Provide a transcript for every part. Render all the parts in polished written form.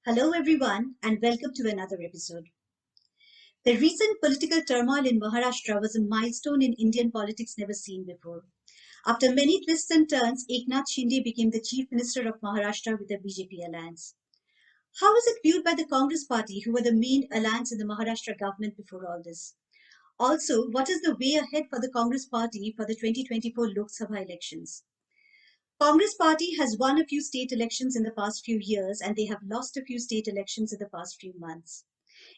Hello, everyone, and welcome to another episode. The recent political turmoil in Maharashtra was a milestone in Indian politics never seen before. After many twists and turns, Eknath Shinde became the Chief Minister of Maharashtra with the BJP alliance. How was it viewed by the Congress party, who were the main alliance in the Maharashtra government before all this? Also, what is the way ahead for the Congress party for the 2024 Lok Sabha elections? Congress party has won a few state elections in the past few years and they have lost a few state elections in the past few months.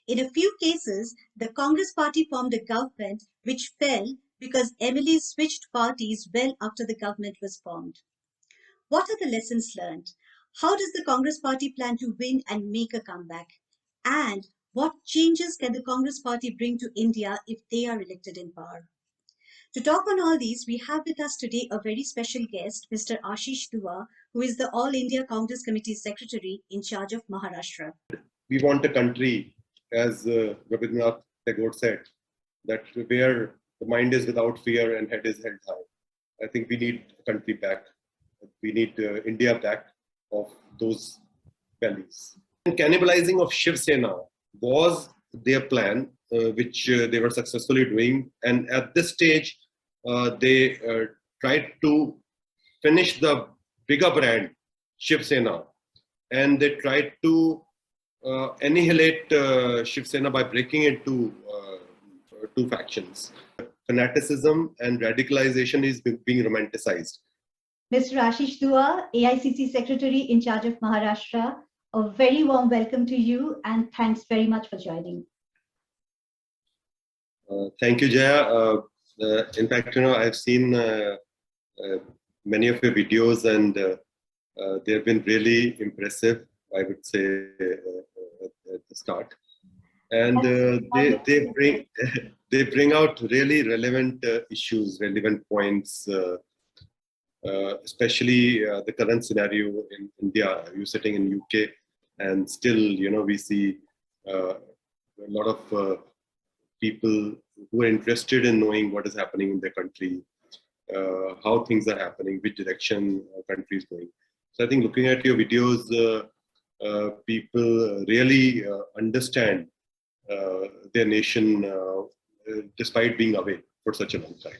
In a few cases, the Congress party formed a government which fell because MLAs switched parties well after the government was formed. What are the lessons learned? How does the Congress party plan to win and make a comeback? And what changes can the Congress party bring to India if they are elected in power? To talk on all these, we have with us today a very special guest, Mr. Ashish Dua, who is the All India Congress Committee Secretary in charge of Maharashtra. We want a country, as Rabindranath Tagore said, that where the mind is without fear and head is held high. I think we need a country back. We need India back of those values. And cannibalizing of Shiv Sena was their plan, which they were successfully doing. And at this stage, they tried to finish the bigger brand, Shiv Sena. And they tried to annihilate Shiv Sena by breaking it into two factions. Fanaticism and radicalization is being romanticized. Mr. Ashish Dua, AICC Secretary in charge of Maharashtra, a very warm welcome to you and thanks very much for joining. Thank you, Jaya. In fact, I've seen many of your videos and they have been really impressive, I would say, at the start. And they bring out really relevant issues, relevant points, especially the current scenario in India. You're sitting in UK, and still, we see a lot of people who are interested in knowing what is happening in their country, how things are happening, which direction country is going. So I think looking at your videos, people really understand their nation despite being away for such a long time.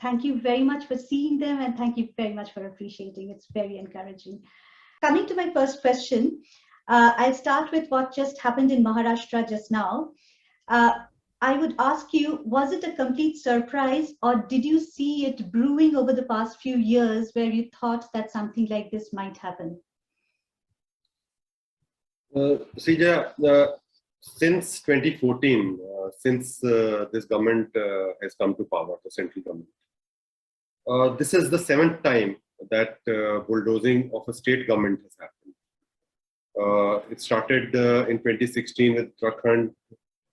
Thank you very much for seeing them and thank you very much for appreciating. It's very encouraging. Coming to my first question, I'll start with what just happened in Maharashtra just now. I would ask you, was it a complete surprise or did you see it brewing over the past few years where you thought that something like this might happen? Since 2014, since this government has come to power, the central government, this is the 7th time that bulldozing of a state government has happened. It started in 2016 with Uttarakhand,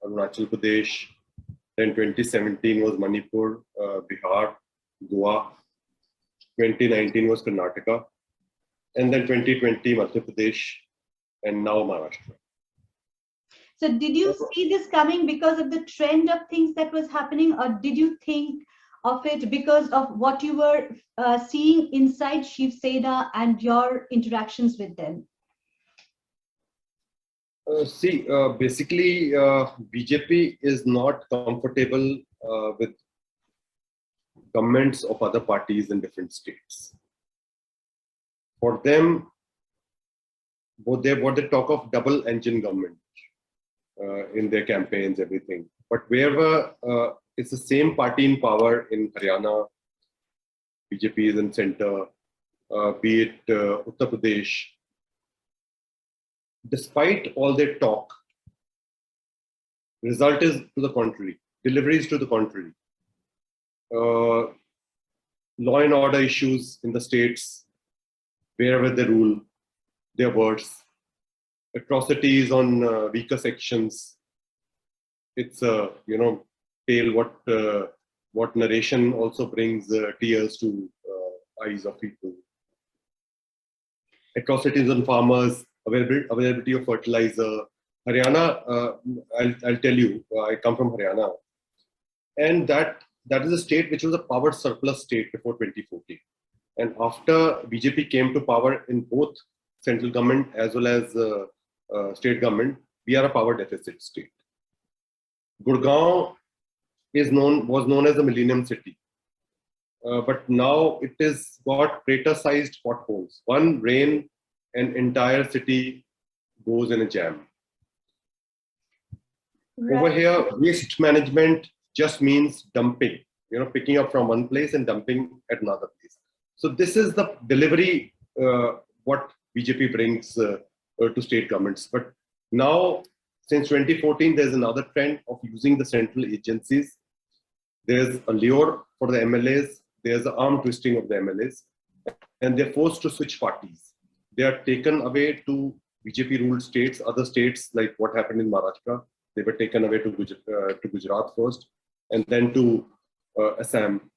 Arunachal Pradesh, then 2017 was Manipur, Bihar, Goa, 2019 was Karnataka, and then 2020 Madhya Pradesh, and now Maharashtra. So did you see this coming because of the trend of things that was happening, or did you think of it because of what you were seeing inside Shiv Sena and your interactions with them? Basically, BJP is not comfortable with governments of other parties in different states. For them, what they talk of double engine government in their campaigns, everything. But wherever it's the same party in power in Haryana, BJP is in center, be it Uttar Pradesh, despite all their talk, result is to the contrary, delivery is to the contrary. Law and order issues in the states, wherever they rule, their words, atrocities on weaker sections. It's a tale what narration also brings tears to eyes of people. Atrocities on farmers, availability of fertilizer. Haryana, I'll tell you, I come from Haryana, and that is a state which was a power surplus state before 2014. And after BJP came to power in both central government as well as state government, we are a power deficit state. Gurgaon was known as the Millennium City, but now it is got crater-sized potholes. One rain, an entire city goes in a jam. Right. Over here, waste management just means dumping, picking up from one place and dumping at another place. So this is the delivery what BJP brings to state governments. But now, since 2014, there's another trend of using the central agencies. There's a lure for the MLAs. There's an arm twisting of the MLAs. And they're forced to switch parties. They are taken away to BJP-ruled states, other states, like what happened in Maharashtra. They were taken away to Gujarat first, and then to Assam,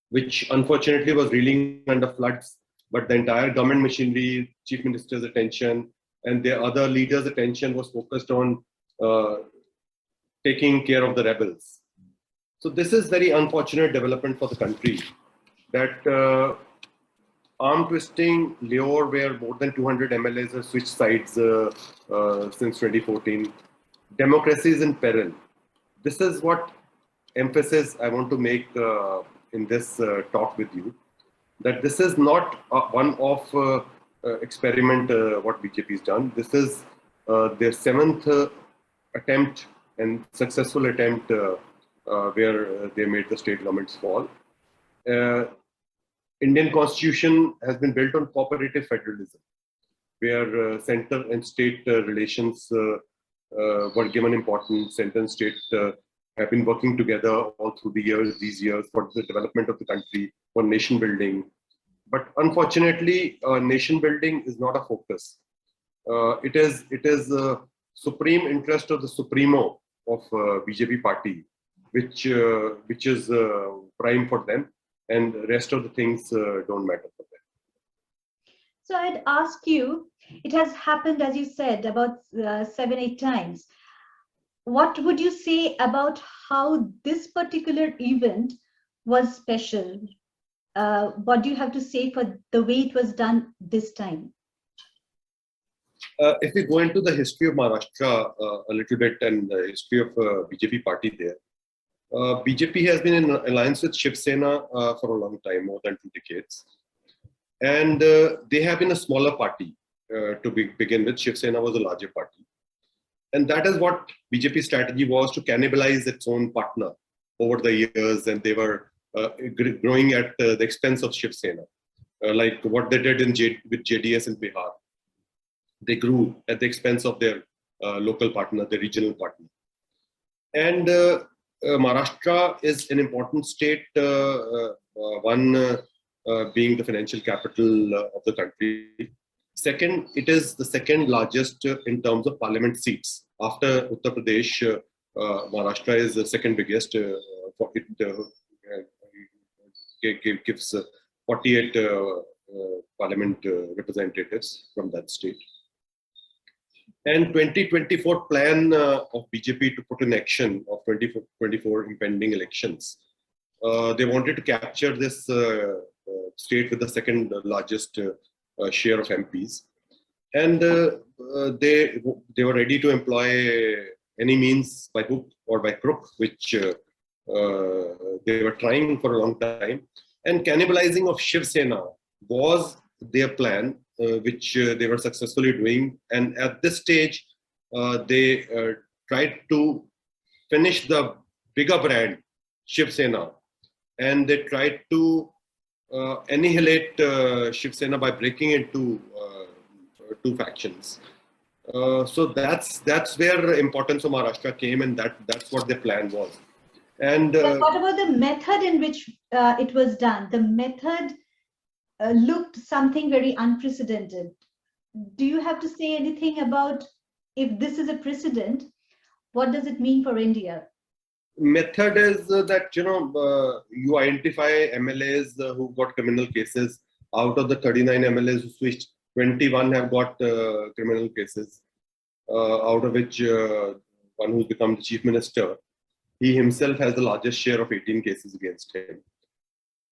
which unfortunately was reeling under floods. But the entire government machinery, chief minister's attention, and their other leaders' attention was focused on taking care of the rebels. So this is very unfortunate development for the country, that arm twisting lure where more than 200 MLAs have switched sides since 2014. Democracy is in peril. This is what emphasis I want to make in this talk with you, that this is not one of experiment what BJP has done. This is their seventh attempt and successful attempt where they made the state governments fall. Indian constitution has been built on cooperative federalism, where center and state relations were given importance. Center and state have been working together all through these years for the development of the country, for nation building. But unfortunately, nation building is not a focus. It is supreme interest of the Supremo of BJP party, which is prime for them, and rest of the things don't matter for them. So I'd ask you, it has happened, as you said, about 7-8 times. What would you say about how this particular event was special? What do you have to say for the way it was done this time? If we go into the history of Maharashtra a little bit and the history of BJP party there, BJP has been in alliance with Shiv Sena for a long time, more than 2 decades. And they have been a smaller party to begin with. Shiv Sena was a larger party. And that is what BJP's strategy was, to cannibalize its own partner over the years. And they were growing at the expense of Shiv Sena, like what they did with JDS in Bihar. They grew at the expense of their local partner, the regional partner. And Maharashtra is an important state, one being the financial capital of the country. Second, it is the second largest in terms of parliament seats. After Uttar Pradesh, Maharashtra is the second biggest. For it gives 48 parliament representatives from that state. And 2024 plan of BJP to put in action of 2024 impending elections. They wanted to capture this state with the second largest share of MPs. And they were ready to employ any means by hook or by crook, which they were trying for a long time. And cannibalizing of Shiv Sena was their plan, which they were successfully doing. And at this stage, they tried to finish the bigger brand, Shiv Sena. And they tried to annihilate Shiv Sena by breaking into 2 factions. So that's where the importance of Maharashtra came, and that's what their plan was. And what about the method in which it was done? The method looked something very unprecedented. Do you have to say anything about, if this is a precedent, what does it mean for India? Method is that you identify MLAs who got criminal cases. Out of the 39 MLAs who switched, 21 have got criminal cases, out of which one who's become the chief minister, he himself has the largest share of 18 cases against him.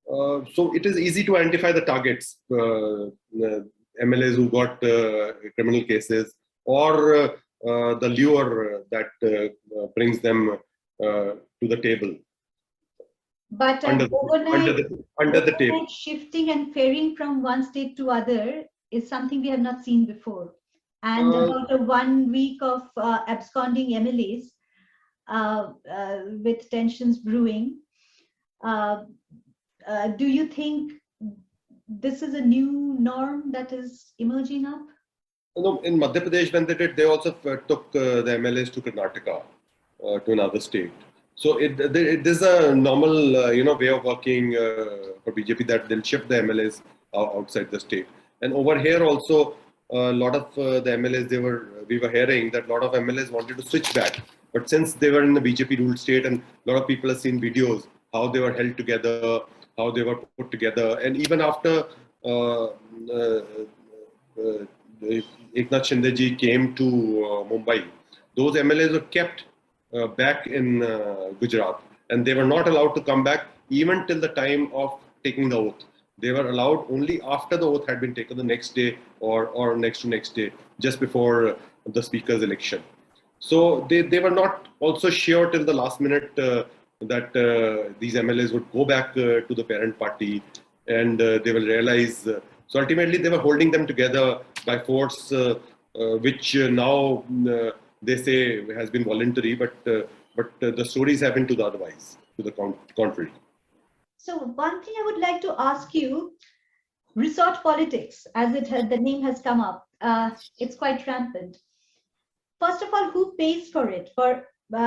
So it is easy to identify the targets, MLAs who got criminal cases, or the lure that brings them to the table But under under the table. overnight shifting and ferrying from one state to other is something we have not seen before. And about a 1 week of absconding MLAs with tensions brewing. Do you think this is a new norm that is emerging up? No, in Madhya Pradesh, when they did, they also took the MLAs to Karnataka, to another state. So it is a normal, way of working for BJP, that they'll shift the MLAs outside the state. And over here also, a lot of the MLAs, we were hearing that a lot of MLAs wanted to switch back. But since they were in the BJP ruled state, and a lot of people have seen videos, how they were held together, how they were put together. And even after Eknath Shinde ji came to Mumbai, those MLAs were kept back in Gujarat, and they were not allowed to come back even till the time of taking the oath. They were allowed only after the oath had been taken, the next day or next to next day, just before the speaker's election. So they were not also sure till the last minute that these MLAs would go back to the parent party, and they will realize. So ultimately, they were holding them together by force, which now they say has been voluntary, but the stories have been to the otherwise, to the contrary. So one thing I would like to ask you, resort politics, as the name has come up, it's quite rampant. First of all, who pays for it?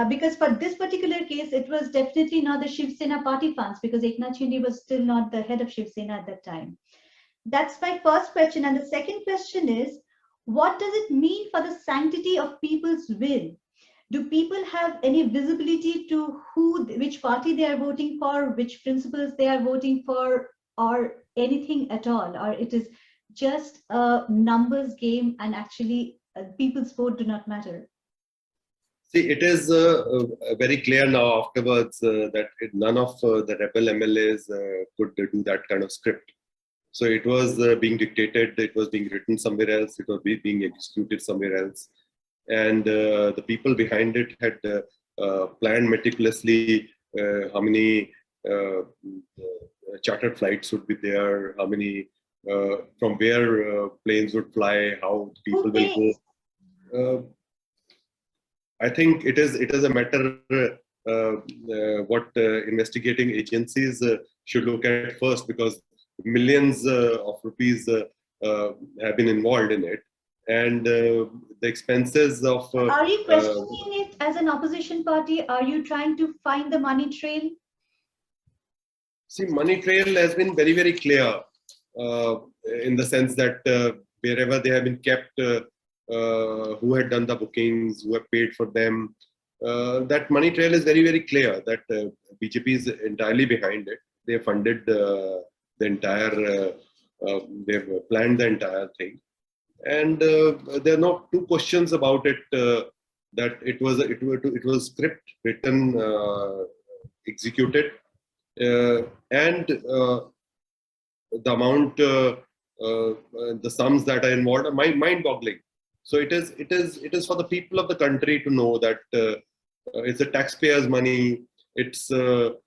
Because for this particular case, it was definitely not the Shiv Sena party funds, because Eknath Shinde was still not the head of Shiv Sena at that time. That's my first question. And the second question is, what does it mean for the sanctity of people's will? Do people have any visibility to which party they are voting for, which principles they are voting for, or anything at all? Or it is just a numbers game, and actually people's vote do not matter? See, it is very clear now afterwards that none of the rebel MLAs could do that kind of script. So it was being dictated, it was being written somewhere else, it was being executed somewhere else. And the people behind it had planned meticulously how many chartered flights would be there, how many, from where planes would fly, how people will go. I think it is a matter what investigating agencies should look at first, because millions of rupees have been involved in it, and the expenses of. Are you questioning it as an opposition party? Are you trying to find the money trail? See, money trail has been very, very clear in the sense that wherever they have been kept, who had done the bookings, who have paid for them, that money trail is very, very clear that BJP is entirely behind it. They have funded the entire, they've planned the entire thing. And there are no two questions about it, that it was script written, executed, and the amount, the sums that are involved are mind-boggling. So it is for the people of the country to know that it's the taxpayers' money. It's the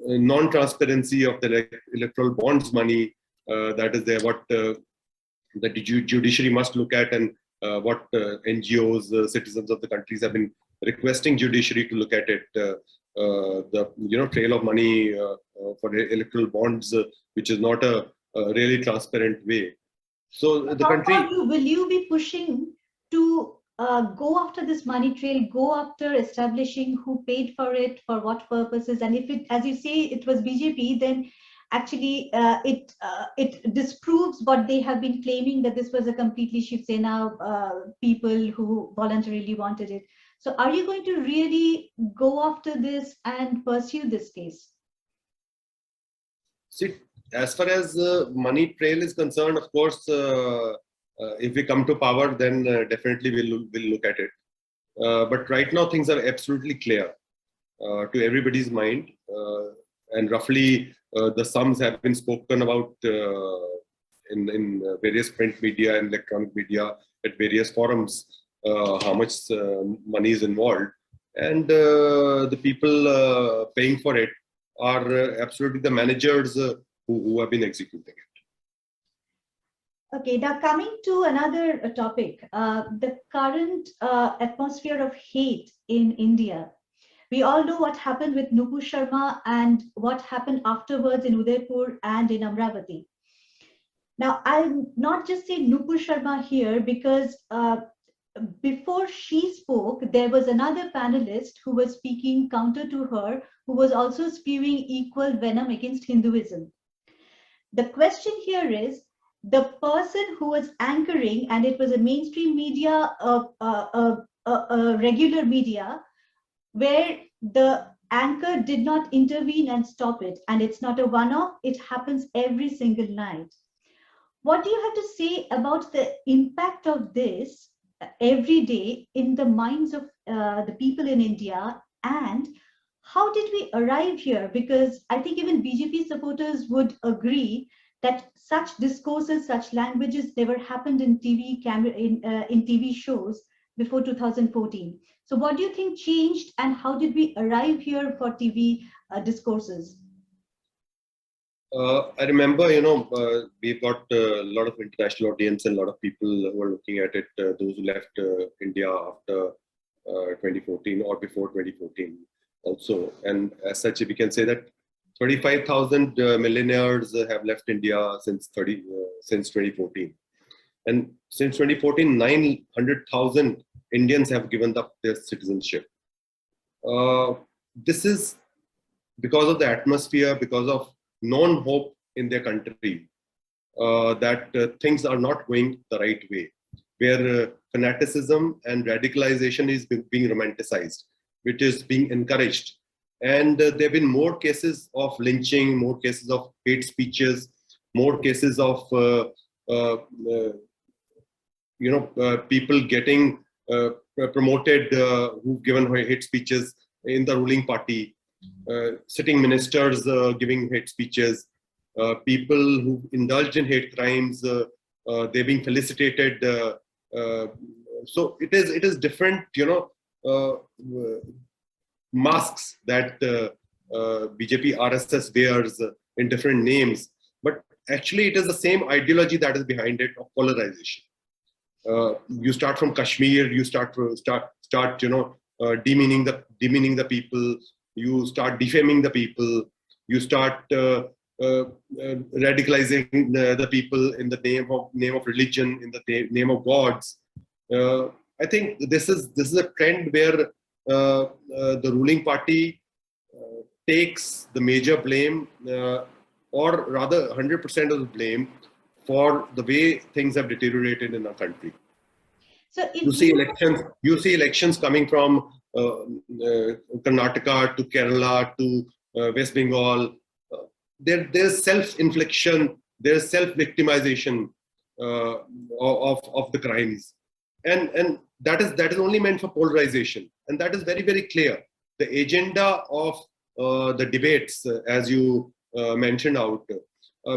non-transparency of the electoral bonds money that is there. What the judiciary must look at, and what NGOs, citizens of the countries have been requesting judiciary to look at it. The trail of money for electoral bonds, which is not a really transparent way. So the country. Will you be pushing to go after this money trail, go after establishing who paid for it, for what purposes? And if it, as you say, it was BJP, then actually it disproves what they have been claiming, that this was a completely Shiv Sena people who voluntarily wanted it. So are you going to really go after this and pursue this case? See, as far as money trail is concerned, of course, if we come to power, then definitely we'll look at it. But right now, things are absolutely clear to everybody's mind, and roughly the sums have been spoken about in various print media and electronic media. at various forums how much money is involved, and the people paying for it are absolutely the managers who have been executing it. Okay, now coming to another topic, the current atmosphere of hate in India. We all know what happened with Nupur Sharma and what happened afterwards in Udaipur and in Amravati. Now, I'll not just say Nupur Sharma here because before she spoke, there was another panelist who was speaking counter to her, who was also spewing equal venom against Hinduism. The question here is, the person who was anchoring, and it was a mainstream media, a regular media, where the anchor did not intervene and stop it, and it's not a one-off, it happens every single night. What do you have to say about the impact of this every day in the minds of the people in India, and how did we arrive here? Because I think even BJP supporters would agree that such discourses, such languages never happened in TV shows before 2014. So what do you think changed, and how did we arrive here for TV discourses? I remember, we've got a lot of international audience and a lot of people who are looking at it, those who left India after 2014 or before 2014 also. And as such, we can say that 35,000 millionaires have left India since 2014. And since 2014, 900,000 Indians have given up their citizenship. This is because of the atmosphere, because of known hope in their country, that things are not going the right way, where fanaticism and radicalization is being romanticized, which is being encouraged. And there have been more cases of lynching, more cases of hate speeches, more cases of people getting promoted who've given hate speeches in the ruling party. Sitting ministers giving hate speeches, people who indulged in hate crimes, they're being felicitated. So it is different, masks that BJP RSS wears in different names, but actually it is the same ideology that is behind it, of polarization. You start from Kashmir, you start demeaning the people. You start defaming the people, you start radicalizing the people in the name of religion, in the name of gods. I think this is a trend where the ruling party takes the major blame, or rather 100% of the blame for the way things have deteriorated in our country. So you see elections coming from Karnataka to Kerala to West Bengal. There's self-infliction, there's self-victimization of the crimes, and that is only meant for polarization, and that is very, very clear. The agenda of the debates, as you mentioned out,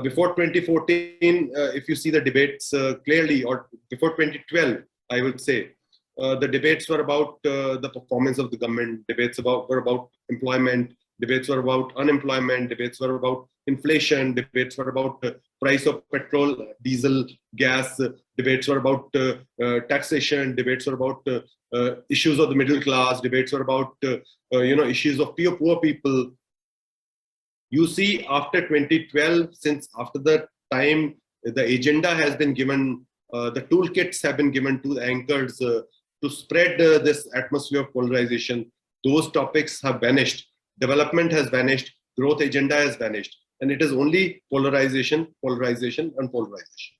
before 2014, if you see the debates clearly, or before 2012, I would say, the debates were about the performance of the government, debates were about employment, debates were about unemployment, debates were about inflation, debates were about price of petrol, diesel, gas, debates were about taxation, debates were about issues of the middle class, debates were about issues of poor people. You see, after 2012, since after the time the agenda has been given, the toolkits have been given to the anchors to spread this atmosphere of polarization, those topics have vanished. Development has vanished. Growth agenda has vanished. And it is only polarization, polarization, and polarization.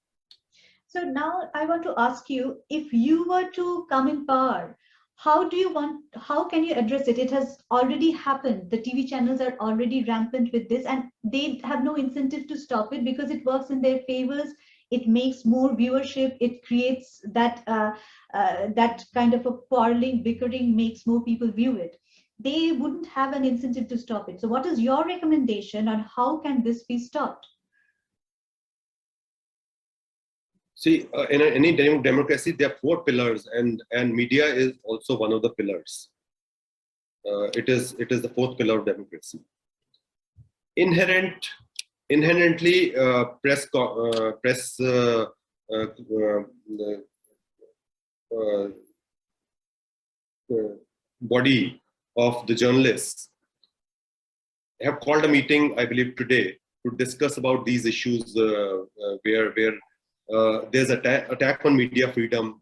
So now I want to ask you, if you were to come in power, how can you address it? It has already happened. The TV channels are already rampant with this, and they have no incentive to stop it because it works in their favors. It makes more viewership. It creates that kind of a quarreling, bickering, makes more people view it. They wouldn't have an incentive to stop it. So what is your recommendation on how can this be stopped? See, in any democracy, there are four pillars, and media is also one of the pillars. It is the fourth pillar of democracy. Inherently, press uh, body of the journalists have called a meeting, I believe, today to discuss about these issues where there's attack on media freedom,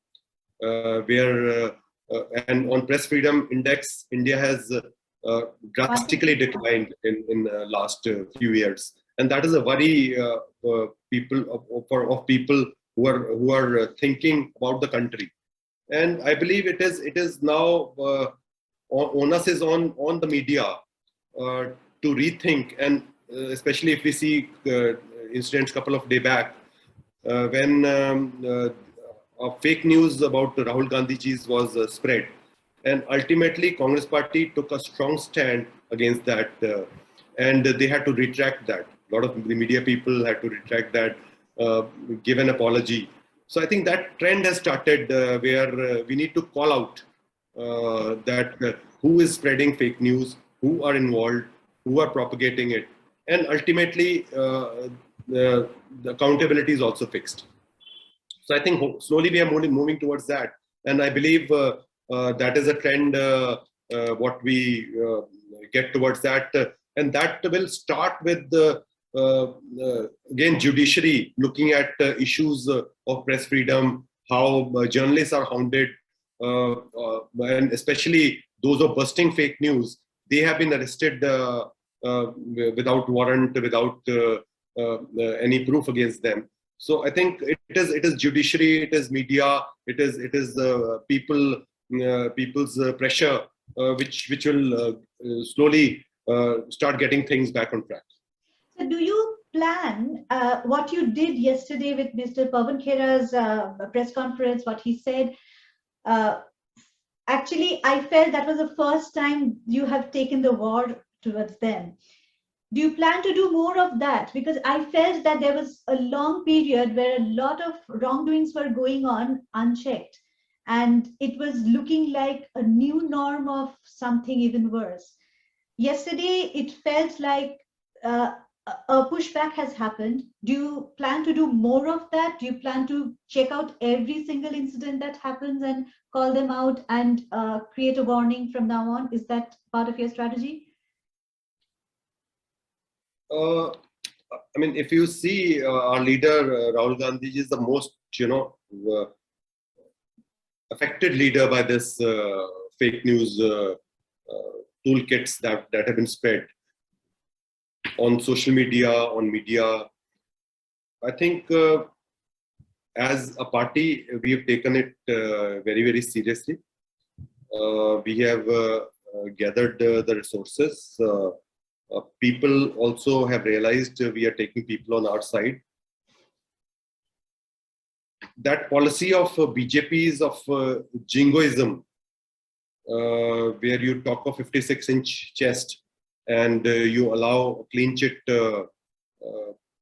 and on press freedom index, India has drastically declined in last few years, and that is a worry of people who are thinking about the country. And I believe it is now onus is on the media to rethink, and especially if we see incidents couple of days back when fake news about Rahul Gandhiji's was spread, and ultimately Congress Party took a strong stand against that, and they had to retract that. A lot of the media people had to retract that, give an apology. So I think that trend has started where we need to call out that who is spreading fake news, who are involved, who are propagating it, and ultimately the accountability is also fixed. So I think slowly we are moving towards that, and I believe that is a trend. What we get towards that, and that will start with the again judiciary looking at issues of press freedom, how journalists are hounded, and especially those who are busting fake news. They have been arrested without warrant, without any proof against them. So I think it is judiciary, it is media, it is people's pressure which will slowly start getting things back on track. So do you plan what you did yesterday with Mr. Pawan Khera's press conference, what he said? Actually, I felt that was the first time you have taken the war towards them. Do you plan to do more of that? Because I felt that there was a long period where a lot of wrongdoings were going on unchecked, and it was looking like a new norm of something even worse. Yesterday, it felt like a pushback has happened. Do you plan to do more of that? Do you plan to check out every single incident that happens and call them out and create a warning from now on? Is that part of your strategy? I mean, if you see our leader Rahul Gandhi is the most affected leader by this fake news toolkits that have been spread on social media, on media. I think as a party, we have taken it very, very seriously. We have gathered the resources. People also have realized we are taking people on our side. That policy of BJP's of jingoism, where you talk of 56-inch chest and you allow a clean chit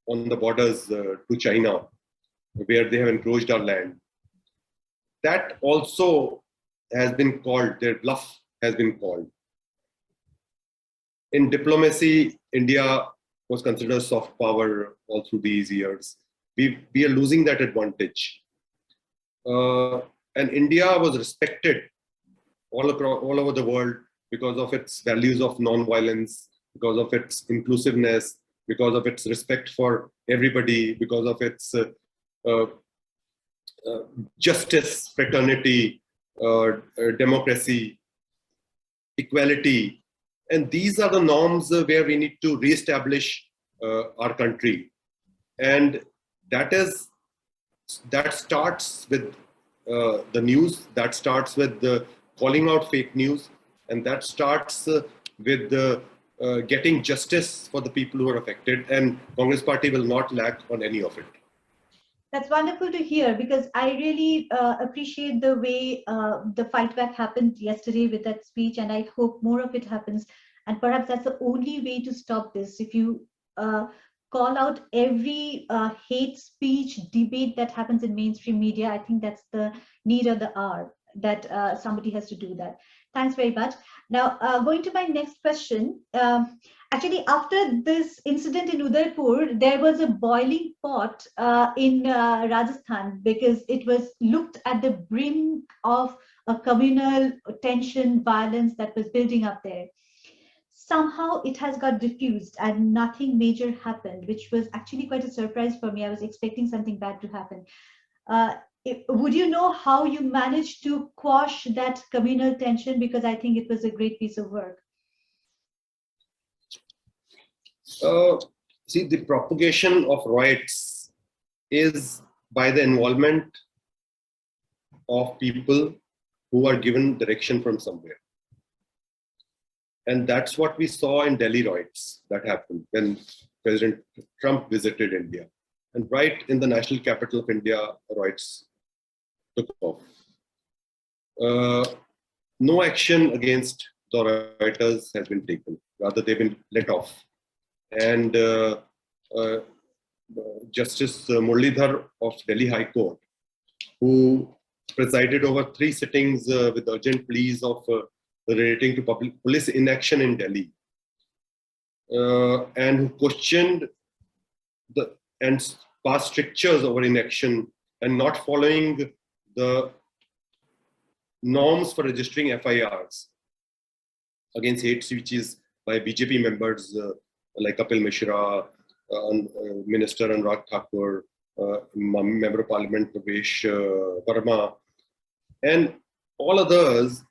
on the borders to China, where they have encroached our land. That also has been called, their bluff has been called. In diplomacy, India was considered soft power all through these years. We are losing that advantage. And India was respected all over the world because of its values of non-violence, because of its inclusiveness, because of its respect for everybody, because of its justice, fraternity, democracy, equality. And these are the norms where we need to reestablish our country. And that starts with the news, that starts with the calling out fake news, and that starts with getting justice for the people who are affected. And Congress Party will not lack on any of it. That's wonderful to hear, because I really appreciate the way the fight back happened yesterday with that speech, and I hope more of it happens. And perhaps that's the only way to stop this. If you call out every hate speech debate that happens in mainstream media. I think that's the need of the hour, that somebody has to do that. Thanks very much. Now, going to my next question. Actually, after this incident in Udaipur, there was a boiling pot in Rajasthan, because it was looked at the brink of a communal tension, violence that was building up there. Somehow it has got diffused and nothing major happened, which was actually quite a surprise for me. I was expecting something bad to happen. Would you know how you managed to quash that communal tension? Because I think it was a great piece of work. See, the propagation of riots is by the involvement of people who are given direction from somewhere. And that's what we saw in Delhi riots that happened when President Trump visited India. And right in the national capital of India, riots took off. No action against the rioters has been taken. Rather, they've been let off. And Justice Muralidhar of Delhi High Court, who presided over 3 sittings with urgent pleas of relating to police inaction in Delhi, and who questioned and passed strictures over inaction and not following the norms for registering FIRs against hate speeches by BJP members like Kapil Mishra, Minister Anurag Thakur, Member of Parliament Pravesh Verma, and all others.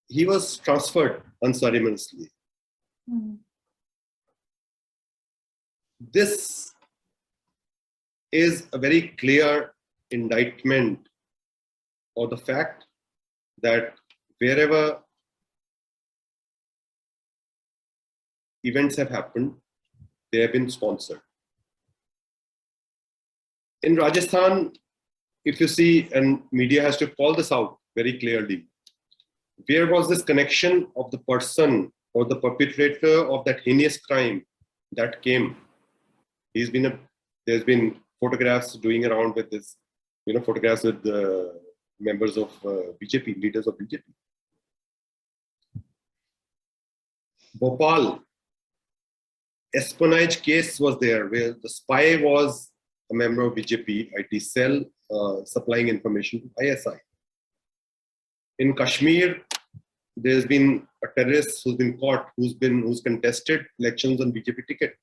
He was transferred unceremoniously. This is a very clear indictment of the fact that wherever events have happened, they have been sponsored. In Rajasthan, if you see, and media has to call this out very clearly, where was this connection of the person or the perpetrator of that heinous crime that came? There's been photographs doing around with this, photographs with the members of BJP, leaders of BJP. Bhopal, espionage case was there, where the spy was a member of BJP IT cell supplying information to ISI. In Kashmir, there's been a terrorist who's been caught, who's contested elections on BJP ticket.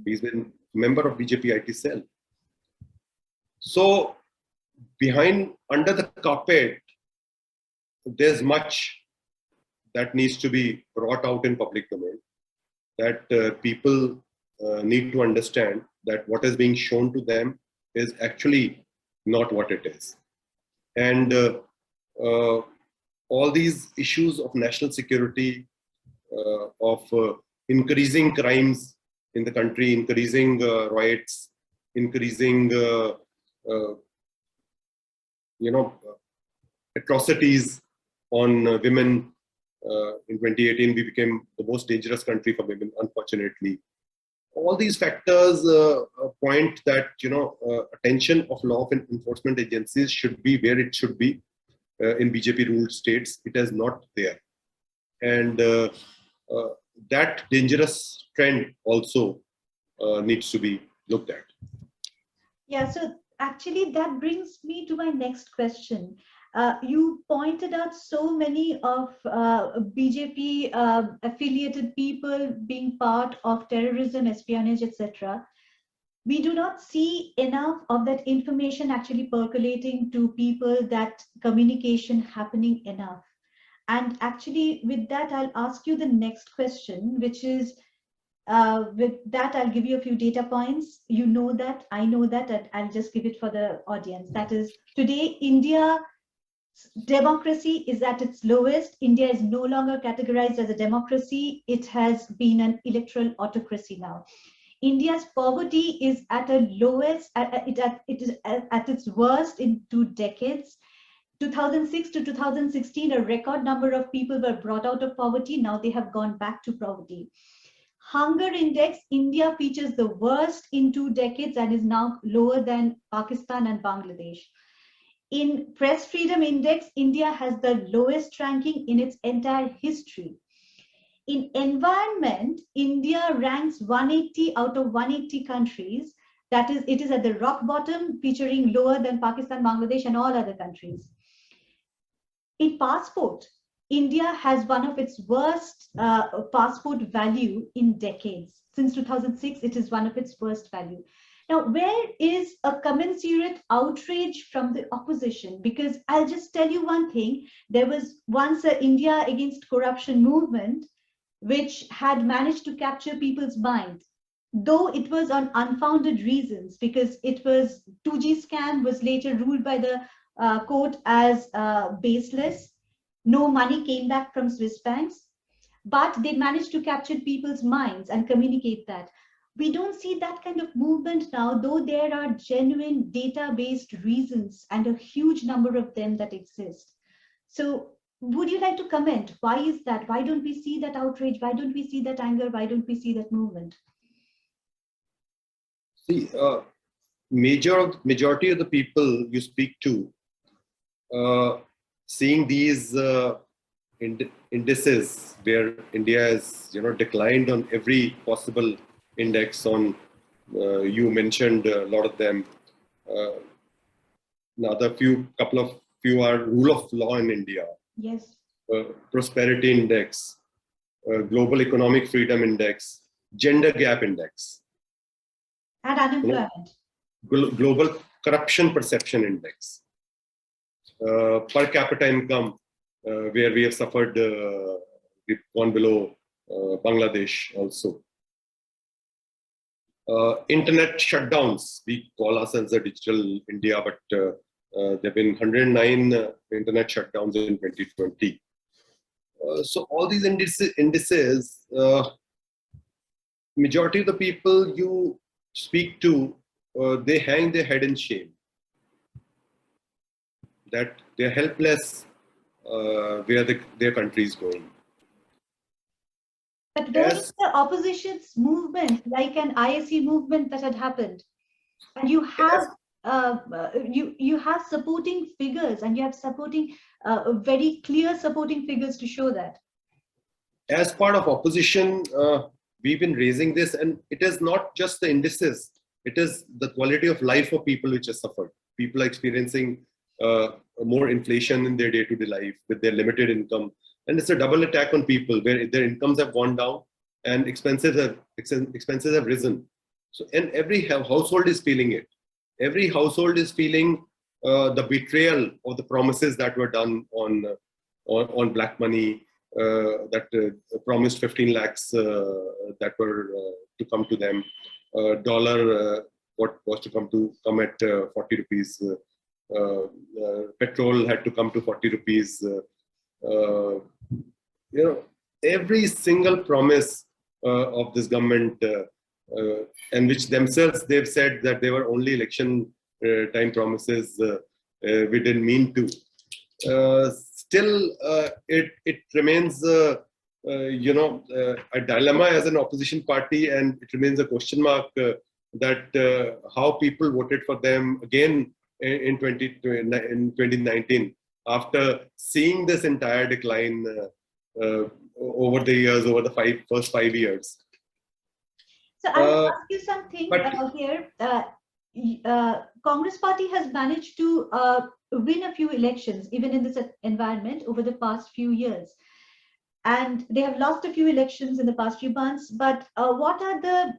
He's been a member of BJP IT cell. So under the carpet, there's much that needs to be brought out in public domain, that people need to understand that what is being shown to them is actually not what it is. And all these issues of national security, of increasing crimes in the country, increasing riots, increasing atrocities on women. In 2018, we became the most dangerous country for women, unfortunately. All these factors point that attention of law enforcement agencies should be where it should be in BJP-ruled states. It is not there, and that dangerous trend also needs to be looked at. Yeah. So actually, that brings me to my next question. You pointed out so many of BJP affiliated people being part of terrorism, espionage, etc. We do not see enough of that information actually percolating to people, that communication happening enough. And actually, with that, I'll ask you the next question, which is, with that, I'll give you a few data points. You know that, I know that, and I'll just give it for the audience. That is, today, India democracy is at its lowest. India is no longer categorized as a democracy. It has been an electoral autocracy now. India's poverty is at a lowest, it is at its worst in 2 decades. 2006 to 2016, a record number of people were brought out of poverty. Now they have gone back to poverty. Hunger index, India features the worst in 2 decades and is now lower than Pakistan and Bangladesh. In press freedom index, India has the lowest ranking in its entire history. In environment, India ranks 180 out of 180 countries. That is, it is at the rock bottom, featuring lower than Pakistan, Bangladesh, and all other countries. In passport, India has one of its worst passport value in decades. Since 2006, it is one of its worst value. Now, where is a commensurate outrage from the opposition? Because I'll just tell you one thing. There was once an India Against Corruption movement, which had managed to capture people's mind, though it was on unfounded reasons, because it was 2G scam was later ruled by the court as baseless. No money came back from Swiss banks, but they managed to capture people's minds and communicate that. We don't see that kind of movement now, though there are genuine data-based reasons and a huge number of them that exist. So would you like to comment? Why is that? Why don't we see that outrage? Why don't we see that anger? Why don't we see that movement? See, majority of the people you speak to, seeing these indices where India has declined on every possible index. On you mentioned a lot of them. Another couple of few are rule of law in India. Yes. Prosperity index, global economic freedom index, gender gap index, and unemployment. Global corruption perception index, per capita income, where we have suffered, we've gone below Bangladesh also. Internet shutdowns, we call ourselves a digital India, but there have been 109 internet shutdowns in 2020. So all these indices, majority of the people you speak to, they hang their head in shame that they're helpless where their country is going. But there is the opposition's movement, like an IAC movement that had happened, and you have you have supporting figures, and you have supporting very clear supporting figures to show that. As part of opposition, we've been raising this, and it is not just the indices, it is the quality of life for people which has suffered. People are experiencing more inflation in their day-to-day life with their limited income, and it's a double attack on people where their incomes have gone down and expenses have risen. So, and every household is feeling it. Every household is feeling the betrayal of the promises that were done on black money, that promised 15 lakhs that were to come to them. Dollar what was to come at 40 rupees. Petrol had to come to 40 rupees. Every single promise of this government, and which themselves they've said that they were only election time promises, we didn't mean to. Still, it remains a dilemma as an opposition party, and it remains a question mark that how people voted for them again in 2019 after seeing this entire decline over the years, over the first 5 years. So I'll ask you something here. Congress party has managed to win a few elections, even in this environment, over the past few years. And they have lost a few elections in the past few months. But what are the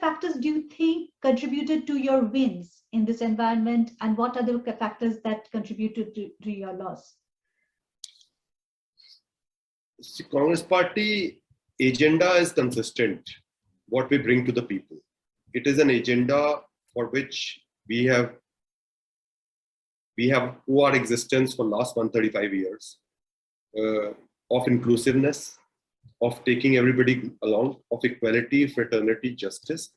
factors do you think contributed to your wins in this environment, and what are the factors that contributed to your loss? The Congress party agenda is consistent. What we bring to the people, it is an agenda for which we have our existence for last 135 years. Of inclusiveness, of taking everybody along, of equality, fraternity, justice,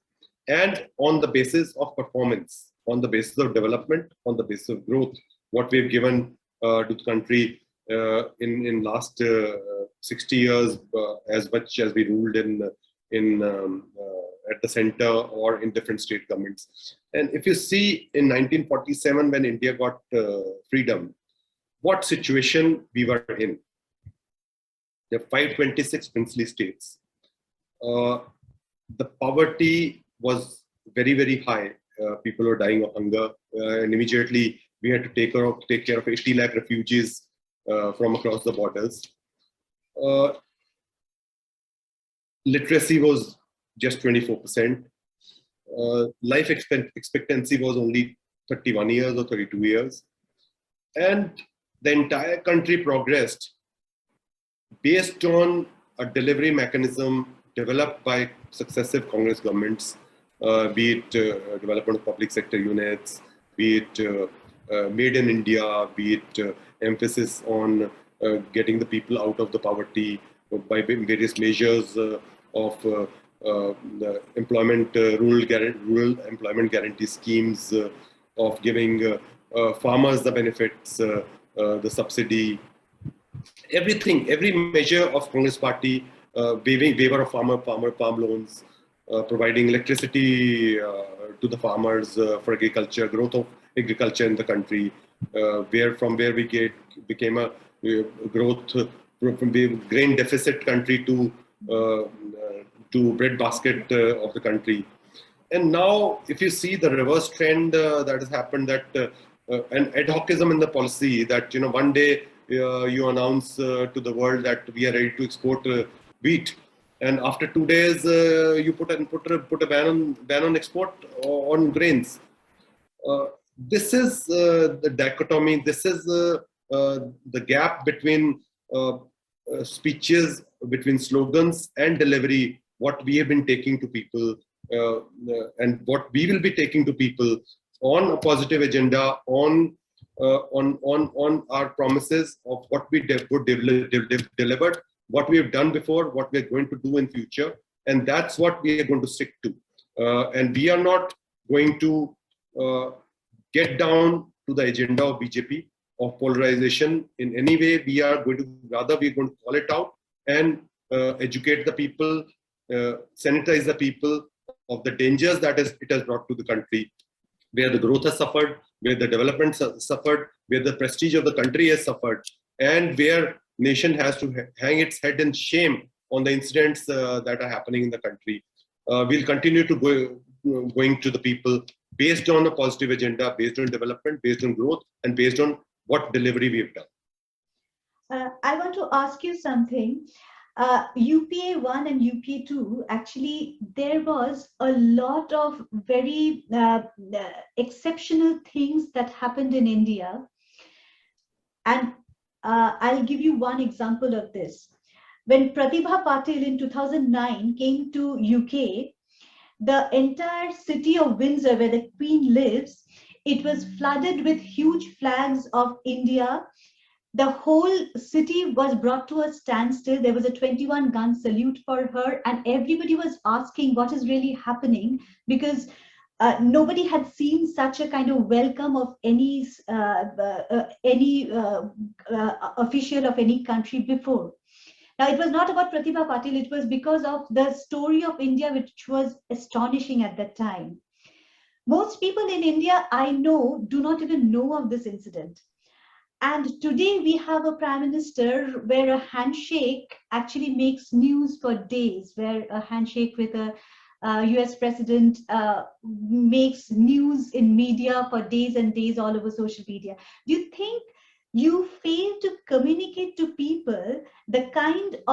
and on the basis of performance, on the basis of development, on the basis of growth, what we've given to the country in last 60 years, as much as we ruled in at the center or in different state governments. And if you see in 1947, when India got freedom, what situation we were in. There are 526 princely states. The poverty was very, very high. People were dying of hunger, and immediately we had to take care of 80 lakh refugees from across the borders. Literacy was just 24%. Life expectancy was only 31 years or 32 years. And the entire country progressed based on a delivery mechanism developed by successive Congress governments, be it development of public sector units, be it made in India, be it emphasis on getting the people out of the poverty by various measures of the employment, rural employment guarantee schemes, of giving farmers the benefits, the subsidy, everything, every measure of Congress party, waiver of farm loans, providing electricity to the farmers for agriculture, growth of agriculture in the country, from where we became a growth from the grain deficit country to bread basket of the country. And now, if you see the reverse trend that has happened, that an ad hocism in the policy, that one day you announce to the world that we are ready to export wheat, and after 2 days you put a ban on export on grains. This is the dichotomy. This is the gap between speeches, between slogans and delivery. What we have been taking to people, and what we will be taking to people on a positive agenda, on our promises of what we delivered, what we have done before, what we are going to do in future, and that's what we are going to stick to. And we are not going to get down to the agenda of BJP, of polarization in any way. We are going to call it out and educate the people, sanitize the people of the dangers that it has brought to the country, where the growth has suffered, where the development suffered, where the prestige of the country has suffered, and where nation has to hang its head in shame on the incidents that are happening in the country. We'll continue to going to the people based on a positive agenda, based on development, based on growth, and based on what delivery we have done. I want to ask you something. UPA 1 and UPA 2, actually, there was a lot of very exceptional things that happened in India. And I'll give you one example of this. When Pratibha Patil in 2009 came to UK, the entire city of Windsor, where the Queen lives, it was flooded with huge flags of India. The whole city was brought to a standstill. There was a 21-gun salute for her, and everybody was asking what is really happening, because nobody had seen such a kind of welcome of any official of any country before. Now, it was not about Pratibha Patil. It was because of the story of India, which was astonishing at that time. Most people in India, I know, do not even know of this incident. And today we have a prime minister where a handshake actually makes news for days, where a handshake with a US president makes news in media for days and days all over social media. Do you think you fail to communicate to people the kind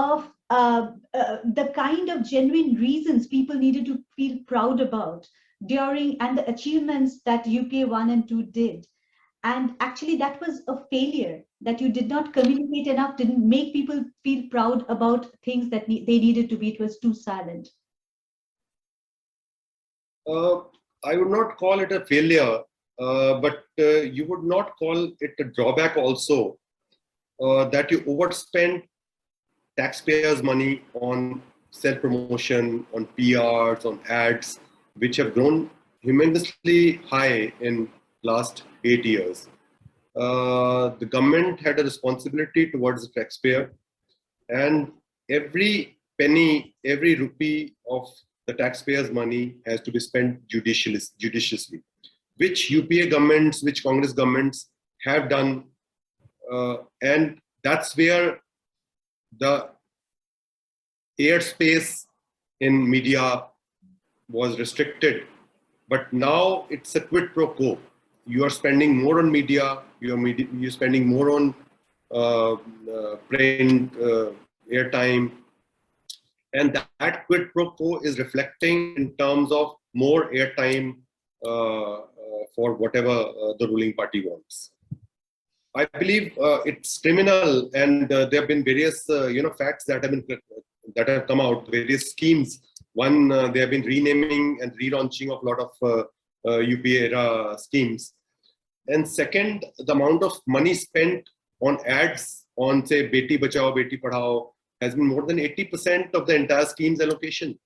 of genuine reasons people needed to feel proud about during, and the achievements that UPA 1 and 2 did? And actually, that was a failure, that you did not communicate enough, didn't make people feel proud about things that they needed to be. It was too silent. I would not call it a failure, but you would not call it a drawback also, that you overspend taxpayers' money on self-promotion, on PRs, on ads, which have grown tremendously high in last 8 years. The government had a responsibility towards the taxpayer, and every penny, every rupee of the taxpayers' money has to be spent judiciously, which UPA governments, which Congress governments have done. And that's where the airspace in media was restricted. But now it's a quid pro quo. You are spending more on media, you're spending more on print, airtime, and that quid pro quo is reflecting in terms of more airtime for whatever the ruling party wants. I believe it's criminal, and there have been various facts that have come out, various schemes. One, they have been renaming and relaunching of a lot of UPA era schemes. And second, the amount of money spent on ads on, say, Beti Bachao, Beti Padhao has been more than 80% of the entire scheme's allocation.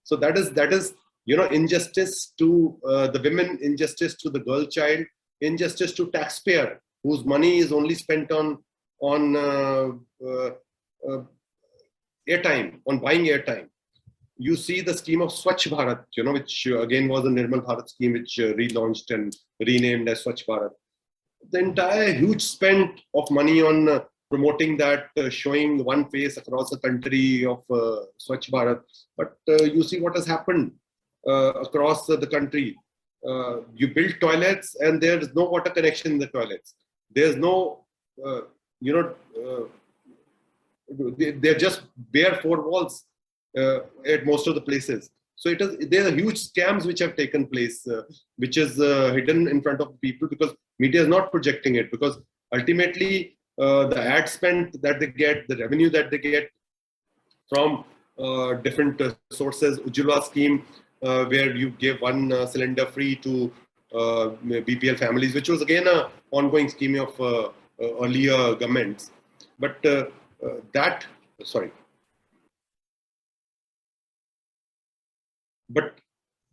So that is injustice to the women, injustice to the girl child, injustice to taxpayer, whose money is only spent on airtime, on buying airtime. You see the scheme of Swachh Bharat, which again was a Nirmal Bharat scheme, which relaunched and renamed as Swachh Bharat. The entire huge spend of money on promoting that, showing one face across the country of Swachh Bharat. But you see what has happened across the country. You build toilets and there is no water connection in the toilets. There's no, they're just bare four walls at most of the places. So there are huge scams which have taken place, which is hidden in front of people because media is not projecting it. Because ultimately, the ad spend that they get, the revenue that they get from different sources, Ujjwala scheme, where you give one cylinder free to BPL families, which was again an ongoing scheme of earlier governments. But But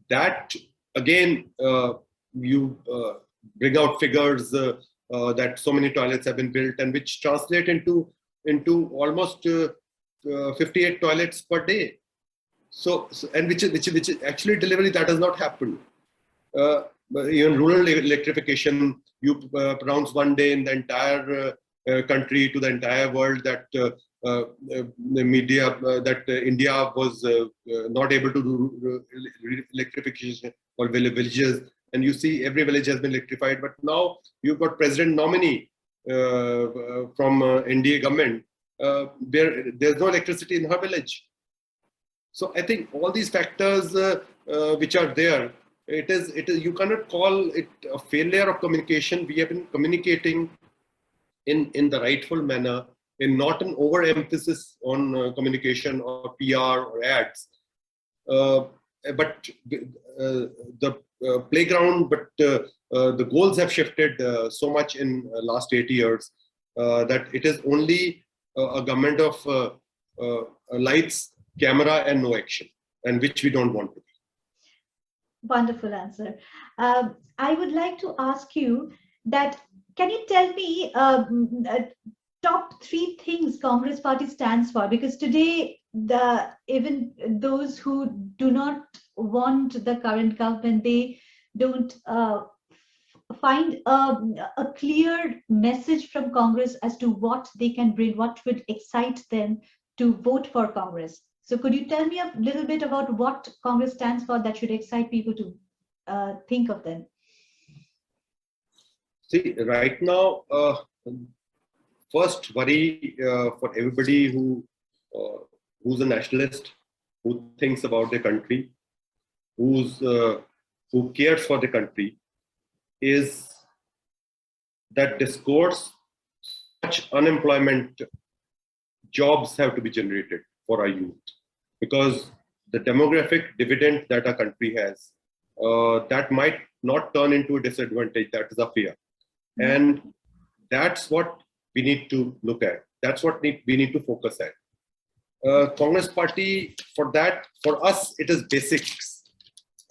that again, you bring out figures that so many toilets have been built, and which translate into almost 58 toilets per day. So and which actually delivery that has not happened. Even rural electrification, you pronounce one day in the entire country to the entire world that the media that India was not able to do electrification for villages, and you see every village has been electrified. But now you've got president nominee from NDA government there's no electricity in her village. So I think all these factors which are there, it is you cannot call it a failure of communication. We have been communicating in the rightful manner, in not an overemphasis on communication or PR or ads. But the playground, but the goals have shifted so much in last 8 years that it is only a government of lights, camera, and no action, and which we don't want to be. Wonderful answer. I would like to ask you that, can you tell me top 3 things Congress party stands for? Because today, even those who do not want the current government, they don't find a clear message from Congress as to what they can bring, what would excite them to vote for Congress. So could you tell me a little bit about what Congress stands for that should excite people to think of them? See, right now, first worry for everybody who's a nationalist, who thinks about their country, who cares for the country, is that discourse. Such unemployment, jobs have to be generated for our youth, because the demographic dividend that our country has, that might not turn into a disadvantage. That is a fear. And that's what we need to look at. That's what we need to focus at. Congress party, for us, it is basics.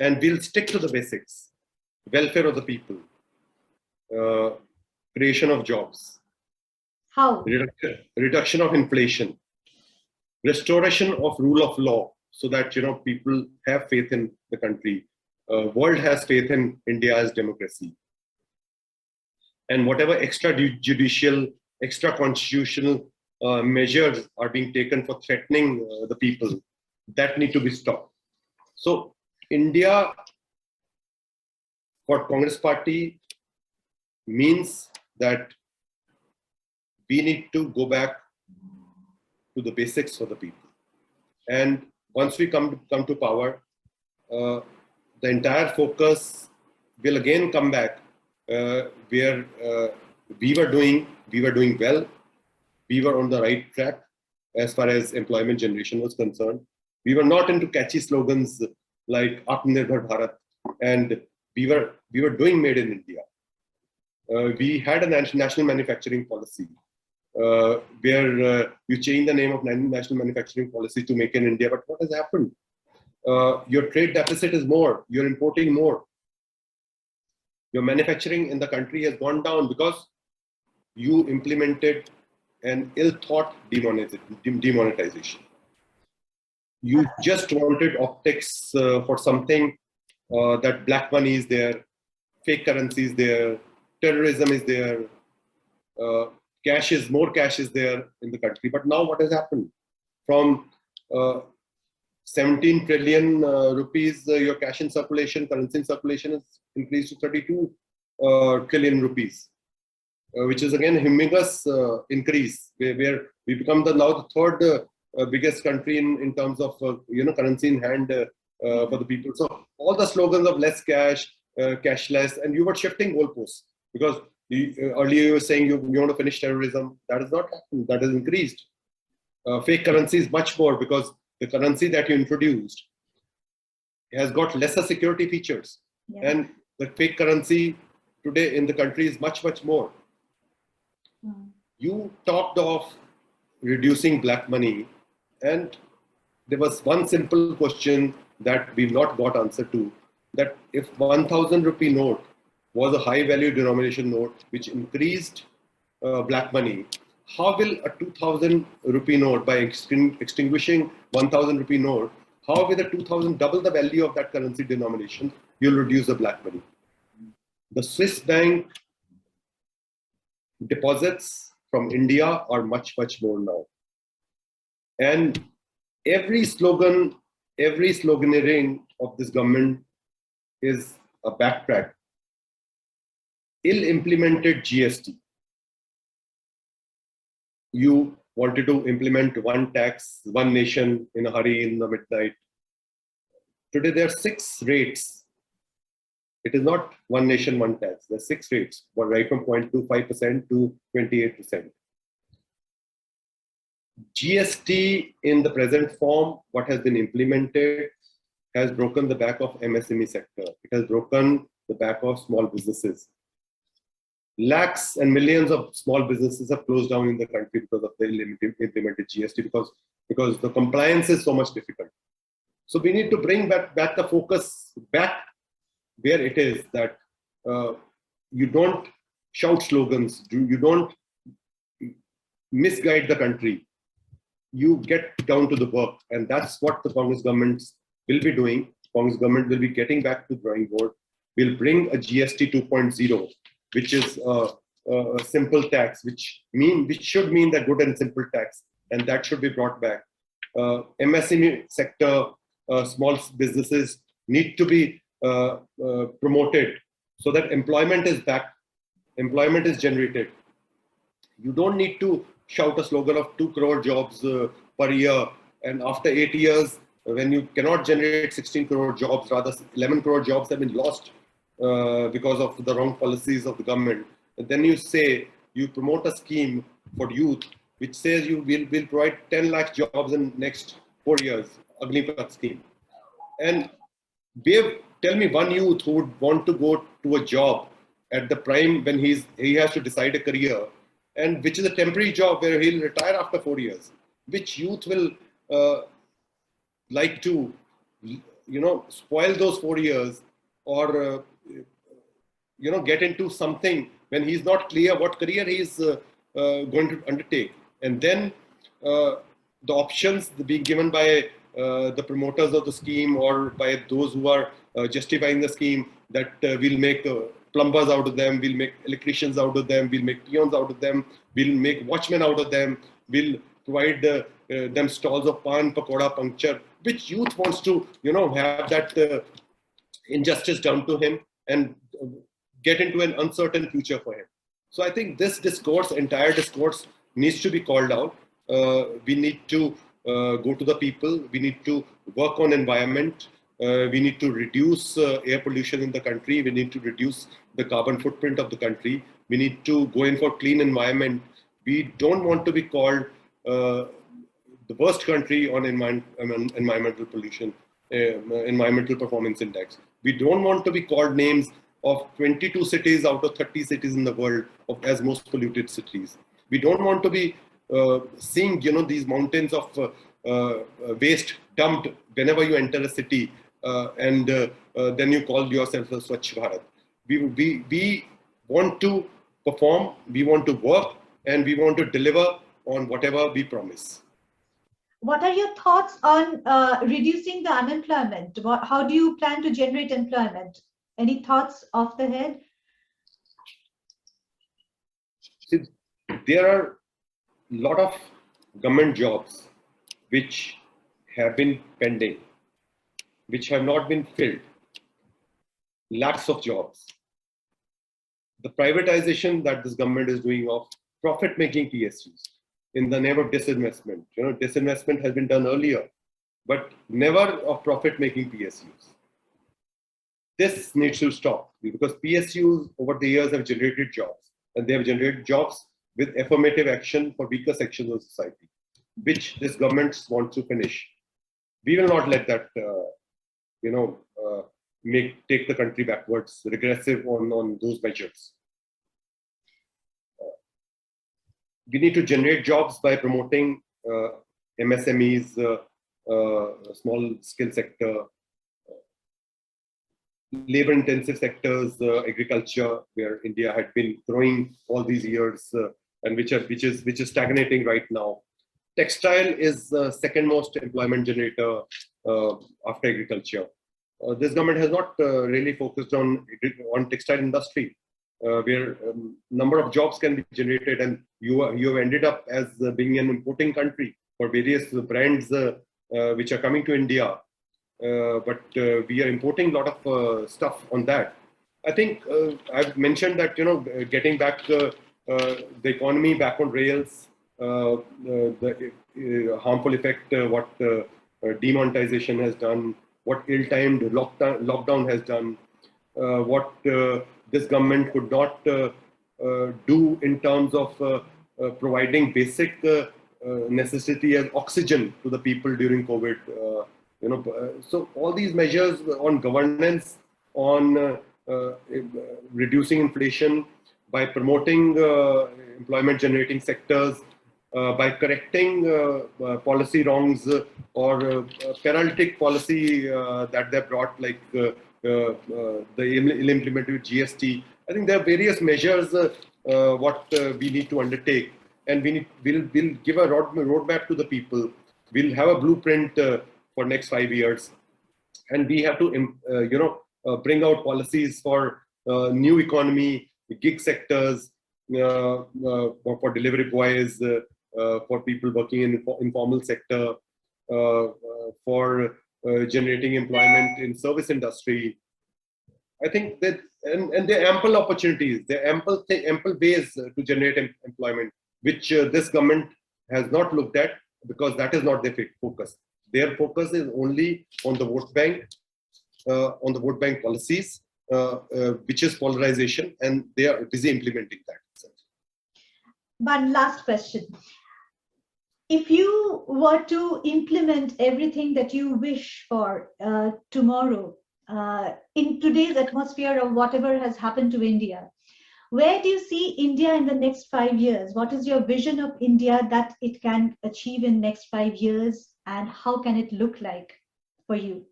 And we'll stick to the basics. Welfare of the people. Creation of jobs. How? Reduction of inflation. restoration of rule of law, so that people have faith in the country. World has faith in India's democracy, and whatever extrajudicial, extra constitutional measures are being taken for threatening the people, that need to be stopped. So India, for Congress Party, means that we need to go back to the basics for the people. And once we come to power, the entire focus will again come back where we were doing well. We were on the right track as far as employment generation was concerned. We were not into catchy slogans like Atmanirbhar Bharat, and we were doing Made in India. We had a national manufacturing policy where you change the name of national manufacturing policy to Make in India. But what has happened? Your trade deficit is more. You're importing more. Your manufacturing in the country has gone down because you implemented an ill-thought demonetization. You just wanted optics for something that black money is there, fake currency is there, terrorism is there, more cash is there in the country. But now what has happened? From 17 trillion rupees, your cash in circulation, currency in circulation has increased to 32 trillion rupees, which is again a humongous increase, where we become now the third biggest country in terms of currency in hand for the people. So all the slogans of less cash, cashless, and you were shifting goalposts, because earlier you were saying you want to finish terrorism. That has not happened. That has increased. Fake currency is much more, because the currency that you introduced has got lesser security features. Yeah. And the fake currency today in the country is much, much more. You talked of reducing black money, and there was one simple question that we've not got answer to, that if 1,000 rupee note was a high value denomination note which increased black money, how will a 2,000 rupee note, by extinguishing 1,000 rupee note, how will the 2,000 double the value of that currency denomination? You'll reduce the black money. The Swiss bank deposits from India are much, much more now. And every sloganeering of this government is a backtrack. Ill-implemented GST. You wanted to implement one tax, one nation in a hurry in the midnight. Today there are 6 rates. It is not one nation, one tax. There are 6 rates, right from 0.25% to 28%. GST in the present form, what has been implemented, has broken the back of MSME sector. It has broken the back of small businesses. Lakhs and millions of small businesses have closed down in the country because of the implemented GST, because the compliance is so much difficult. So we need to bring back the focus back where it is, that you don't shout slogans, you don't misguide the country. You get down to the work, and that's what the Congress government will be doing. Congress government will be getting back to the drawing board. We'll bring a GST 2.0, which is a simple tax, which should mean that good and simple tax, and that should be brought back. MSME sector, small businesses need to be promoted so that employment is back, employment is generated. You don't need to shout a slogan of 2 crore jobs per year, and after 8 years, when you cannot generate 16 crore jobs, rather 11 crore jobs have been lost because of the wrong policies of the government. And then you promote a scheme for youth which says you will provide 10 lakh jobs in next 4 years, Agnipath scheme. And tell me one youth who would want to go to a job at the prime when he has to decide a career, and which is a temporary job where he'll retire after 4 years. Which youth will like to, spoil those 4 years, or get into something when he's not clear what career he's going to undertake, and then the options being given by the promoters of the scheme or by those who are justifying the scheme, that we'll make plumbers out of them, we'll make electricians out of them, we'll make peons out of them, we'll make watchmen out of them, we'll provide them stalls of pan, pakoda, puncture. Which youth wants to, have that injustice done to him and get into an uncertain future for him? So I think this discourse, entire discourse, needs to be called out. We need to go to the people. We need to work on environment. We need to reduce air pollution in the country. We need to reduce the carbon footprint of the country. We need to go in for clean environment. We don't want to be called the worst country on environmental pollution, environmental performance index. We don't want to be called names of 22 cities out of 30 cities in the world as most polluted cities. We don't want to be seeing, these mountains of waste dumped whenever you enter a city, and then you call yourself a Swachh Bharat. We want to perform, we want to work, and we want to deliver on whatever we promise. What are your thoughts on reducing the unemployment? How do you plan to generate employment? Any thoughts off the head? See, there are a lot of government jobs which have been pending, which have not been filled. Lakhs of jobs. The privatization that this government is doing of profit-making PSUs in the name of disinvestment. Disinvestment has been done earlier, but never of profit-making PSUs. This needs to stop because PSUs over the years have generated jobs, and they have generated jobs with affirmative action for weaker sections of society, which this government wants to finish. We will not let that, take the country backwards, regressive on those measures. We need to generate jobs by promoting MSMEs, small skill sector, labor-intensive sectors, agriculture, where India had been growing all these years, and which is stagnating right now. Textile is the second most employment generator after agriculture. This government has not really focused on textile industry, where number of jobs can be generated, and you have ended up as being an importing country for various brands which are coming to India. But we are importing a lot of stuff on that. I think I've mentioned that getting back the economy back on rails, the harmful effect what demonetization has done, what ill-timed lockdown has done, what this government could not do in terms of providing basic necessity as oxygen to the people during COVID. So all these measures on governance, on reducing inflation, by promoting employment generating sectors, by correcting policy wrongs or paralytic policy that they brought, like the ill-implemented GST. I think there are various measures what we need to undertake, and we'll give a roadmap to the people. We'll have a blueprint for next 5 years, and we have to bring out policies for new economy, gig sectors, for delivery boys, for people working in informal sector, for generating employment in service industry. I think that, and there are ample opportunities, there are ample ways to generate employment, which this government has not looked at, because that is not their focus. Their focus is only on the vote bank policies, which is polarization, and they are busy implementing that. One last question. If you were to implement everything that you wish for tomorrow, in today's atmosphere of whatever has happened to India, where do you see India in the next 5 years? What is your vision of India that it can achieve in next 5 years, and how can it look like for you?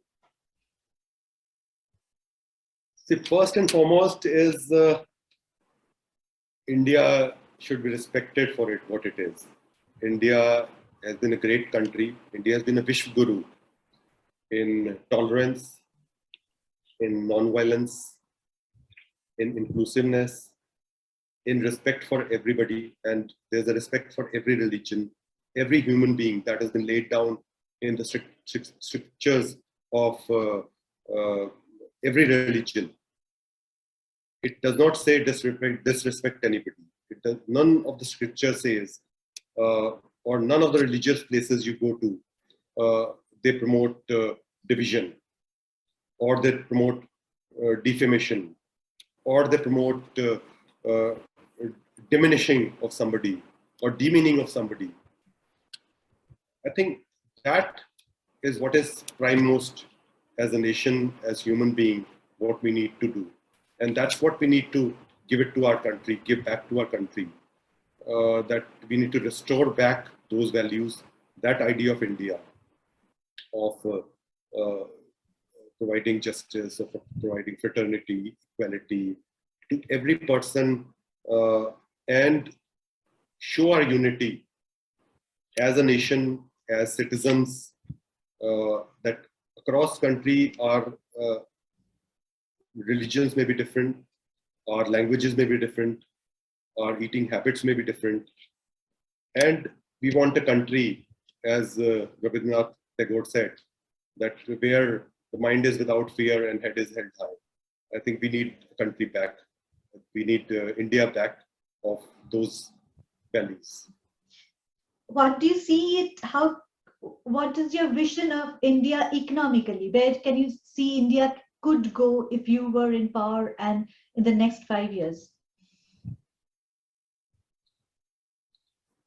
See, first and foremost is India should be respected for what it is. India has been a great country. India has been a Vishwa Guru in tolerance, in non-violence, in inclusiveness, in respect for everybody. And there's a respect for every religion, every human being that has been laid down in the scriptures of every religion. It does not say disrespect anybody. None of the scripture says, or none of the religious places you go to, they promote division, or they promote defamation, or they promote diminishing of somebody or demeaning of somebody. I think that is what is primemost as a nation, as human being, what we need to do. And that's what we need to give it to our country, give back to our country. That we need to restore back those values, that idea of India, of providing justice, of providing fraternity, equality to every person, and show our unity as a nation, as citizens, that across country our religions may be different, our languages may be different, our eating habits may be different. And we want a country, as Rabindranath Tagore said, that where the mind is without fear and head is held high. I think we need a country back. We need India back of those values. What do you see it? What is your vision of India economically? Where can you see India could go if you were in power and in the next 5 years?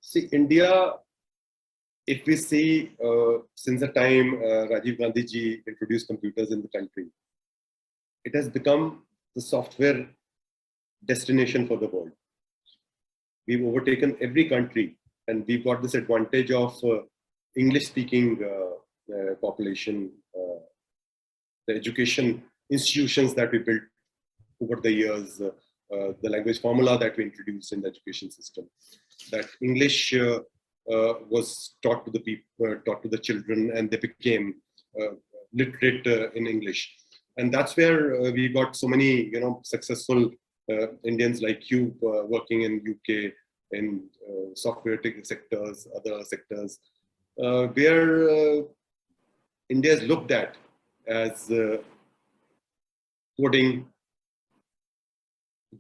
See, India, if we see since the time Rajiv Gandhi ji introduced computers in the country, it has become the software destination for the world. We've overtaken every country, and we've got this advantage of English-speaking population, the education institutions that we built over the years, the language formula that we introduced in the education system, that English was taught to the people, taught to the children, and they became literate in English. And that's where we got so many, successful Indians like you working in UK, in software sectors, other sectors, where India is looked at as coding,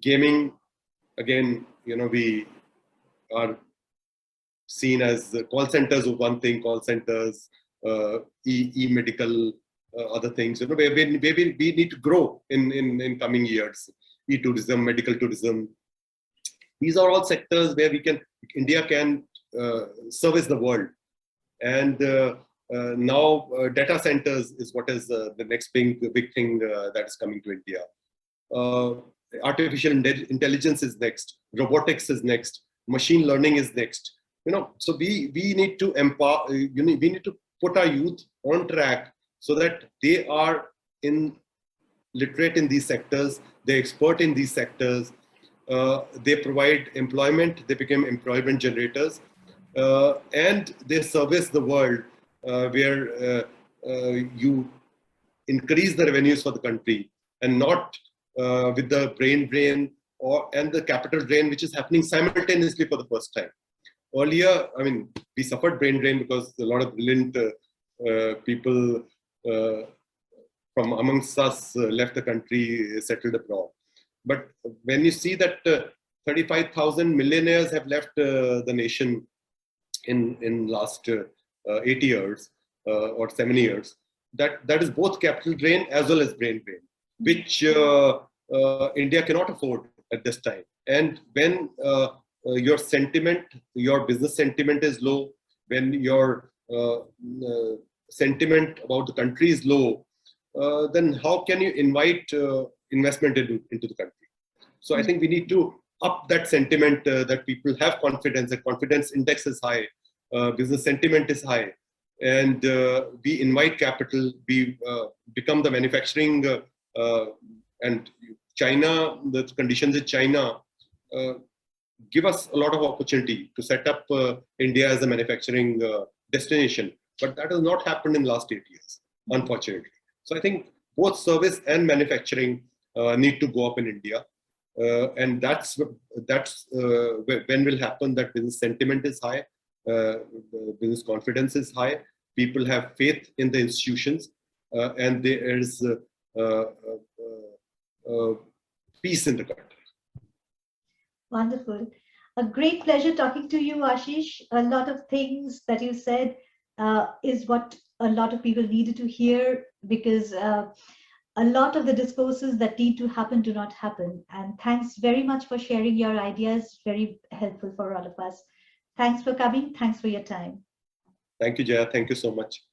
gaming. Again, we are seen as call centers of one thing, call centers, e-medical, other things. Where we need to grow in coming years. E-tourism, medical tourism. These are all sectors where India can service the world. And now data centers is what is the next big thing that is coming to India. Artificial intelligence is next. Robotics is next. Machine learning is next. So we need to empower. We need to put our youth on track so that they are literate in these sectors. They're expert in these sectors. They provide employment. They become employment generators, and they service the world, where you increase the revenues for the country, and not with the brain drain and the capital drain, which is happening simultaneously for the first time. Earlier, we suffered brain drain because a lot of brilliant people from amongst us left the country, settled abroad. But when you see that 35,000 millionaires have left the nation in last 8 years or 7 years, that is both capital drain as well as brain drain, which India cannot afford at this time. And when your sentiment, your business sentiment is low, when your sentiment about the country is low, then how can you invite investment into the country? So I think we need to up that sentiment, that people have confidence, the confidence index is high, business sentiment is high, and we invite capital, we become the manufacturing, and China, the conditions in China, give us a lot of opportunity to set up India as a manufacturing destination. But that has not happened in the last 8 years, unfortunately. So I think both service and manufacturing need to go up in India. And that's when will happen that business sentiment is high, business confidence is high, people have faith in the institutions, and there is peace in the country. Wonderful. A great pleasure talking to you, Ashish. A lot of things that you said is what a lot of people needed to hear, because a lot of the discourses that need to happen do not happen. And thanks very much for sharing your ideas. Very helpful for all of us. Thanks for coming. Thanks for your time. Thank you, Jaya. Thank you so much.